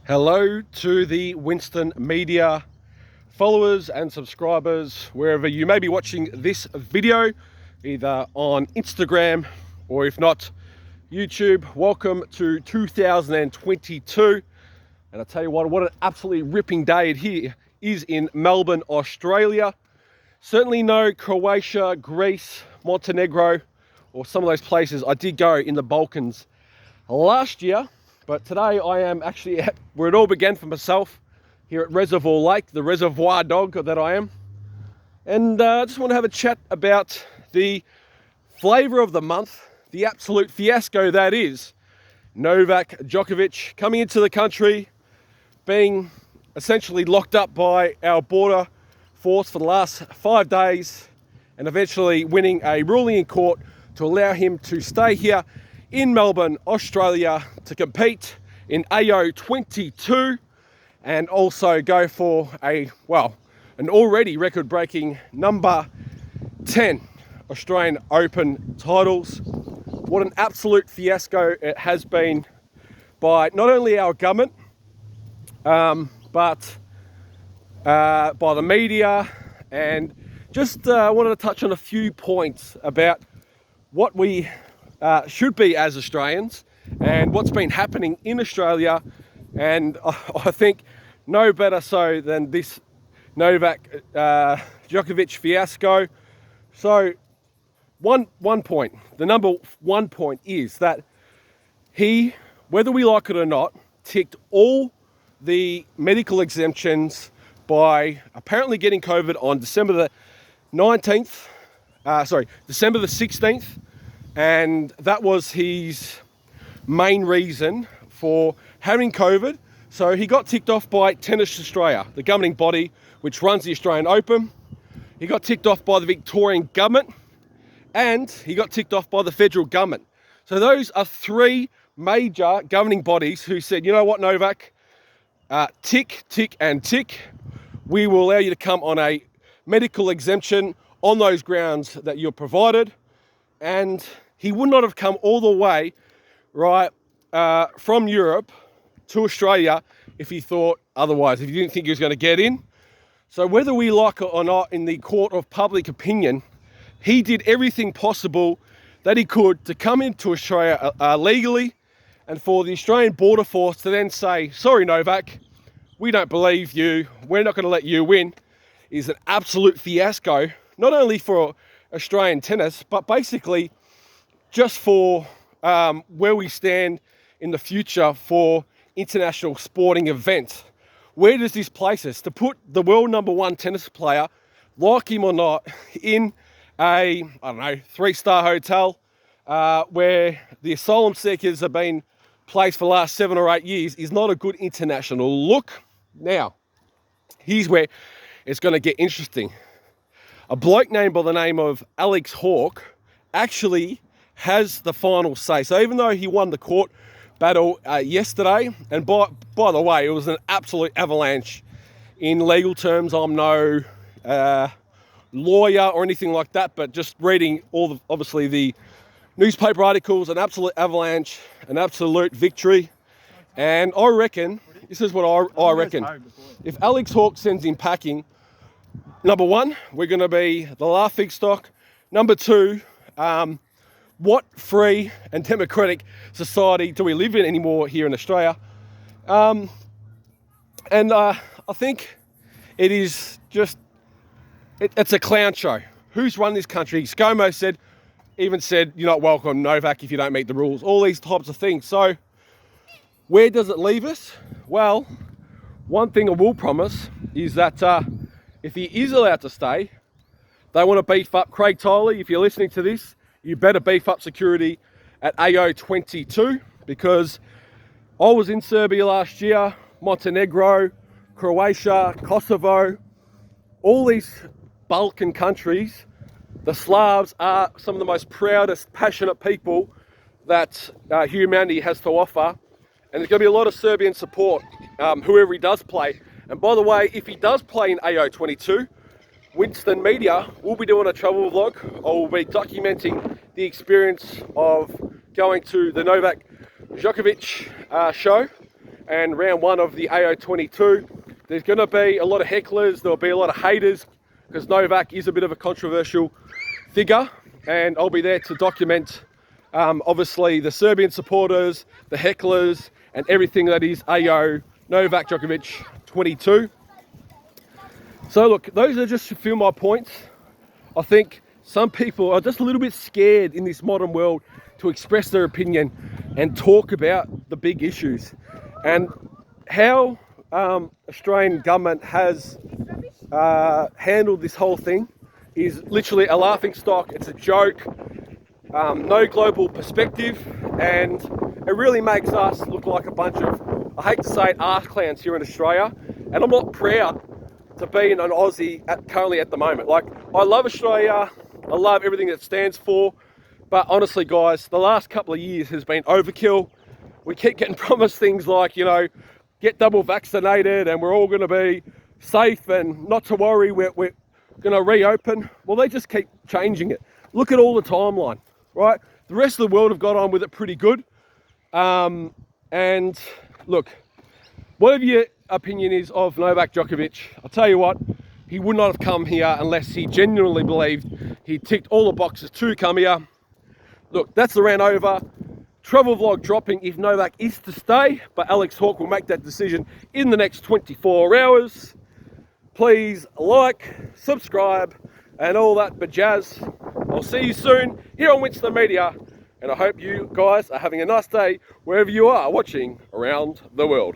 Hello to the Winston Media followers and subscribers, wherever you may be watching this video, either on Instagram or if not, YouTube. Welcome to 2022. And I tell you what an absolutely ripping day it here is in Melbourne, Australia. Certainly no Croatia, Greece, Montenegro, or some of those places. I did go in the Balkans last year. But today I am actually at where it all began for myself, here at Reservoir Lake, the reservoir dog that I am. And I just want to have a chat about the flavour of the month, the absolute fiasco that is Novak Djokovic coming into the country, being essentially locked up by our border force for the last 5 days, and eventually winning a ruling in court to allow him to stay here in Melbourne, Australia, to compete in AO 22 and also go for an already record-breaking number 10 Australian Open titles. What an absolute fiasco it has been by not only our government, but by the media. And just wanted to touch on a few points about what we should be as Australians and what's been happening in Australia. And I think no better so than this Novak Djokovic fiasco. So one point, the number one point is that he, whether we like it or not, ticked all the medical exemptions by apparently getting COVID on December the 16th. And that was his main reason for having COVID. So he got ticked off by Tennis Australia, the governing body which runs the Australian Open. He got ticked off by the Victorian government, and he got ticked off by the federal government. So those are three major governing bodies who said, you know what, Novak, tick, tick, and tick. We will allow you to come on a medical exemption on those grounds that you're provided. And he would not have come all the way from Europe to Australia if he thought otherwise, if he didn't think he was going to get in. So whether we like it or not, in the court of public opinion, he did everything possible that he could to come into Australia legally, and for the Australian Border Force to then say, sorry, Novak, we don't believe you, we're not going to let you win, is an absolute fiasco, not only for Australian tennis, but basically just for where we stand in the future for international sporting events. Where does this place us? To put the world number one tennis player, like him or not, in a, 3-star hotel where the asylum seekers have been placed for the last 7 or 8 years is not a good international look. Now, here's where it's going to get interesting. A bloke named by the name of Alex Hawke actually has the final say. So even though he won the court battle yesterday, and by the way, it was an absolute avalanche in legal terms. I'm no lawyer or anything like that, but just reading obviously the newspaper articles, an absolute avalanche, an absolute victory. And I reckon, this is what I reckon, if Alex Hawke sends him packing, number one, we're going to be the laughing stock. Number two, what free and democratic society do we live in anymore here in Australia? I think it is just, it's a clown show. Who's run this country? ScoMo even said, you're not welcome, Novak, if you don't meet the rules. All these types of things. So where does it leave us? Well, one thing I will promise is that if he is allowed to stay, they want to beef up Craig Tiley. If you're listening to this, you better beef up security at AO 22, because I was in Serbia last year, Montenegro, Croatia, Kosovo, all these Balkan countries. The Slavs are some of the most proudest, passionate people that humanity has to offer. And there's going to be a lot of Serbian support, whoever he does play. And by the way, if he does play in AO 22, Winston Media will be doing a travel vlog. I will be documenting the experience of going to the Novak Djokovic show and round 1 of the AO22. There's going to be a lot of hecklers, there'll be a lot of haters, because Novak is a bit of a controversial figure, and I'll be there to document obviously the Serbian supporters, the hecklers, and everything that is AO Novak Djokovic 22. So look, those are just a few of my points. I think some people are just a little bit scared in this modern world to express their opinion and talk about the big issues. And how Australian government has handled this whole thing is literally a laughing stock. It's a joke, no global perspective, and it really makes us look like a bunch of, I hate to say it, arse clowns here in Australia. And I'm not proud to be an Aussie currently at the moment. Like, I love Australia, I love everything it stands for, but honestly guys, the last couple of years has been overkill. We keep getting promised things like, you know, get double vaccinated and we're all going to be safe and not to worry, we're going to reopen. Well, they just keep changing it. Look at all the timeline, right? The rest of the world have got on with it pretty good. And look, whatever your opinion is of Novak Djokovic, I'll tell you what, he would not have come here unless he genuinely believed he ticked all the boxes to come here. Look, that's the round over. Travel vlog dropping if Novak is to stay, but Alex Hawke will make that decision in the next 24 hours. Please like, subscribe, and all that bajazz. I'll see you soon here on Winston Media, and I hope you guys are having a nice day wherever you are watching around the world.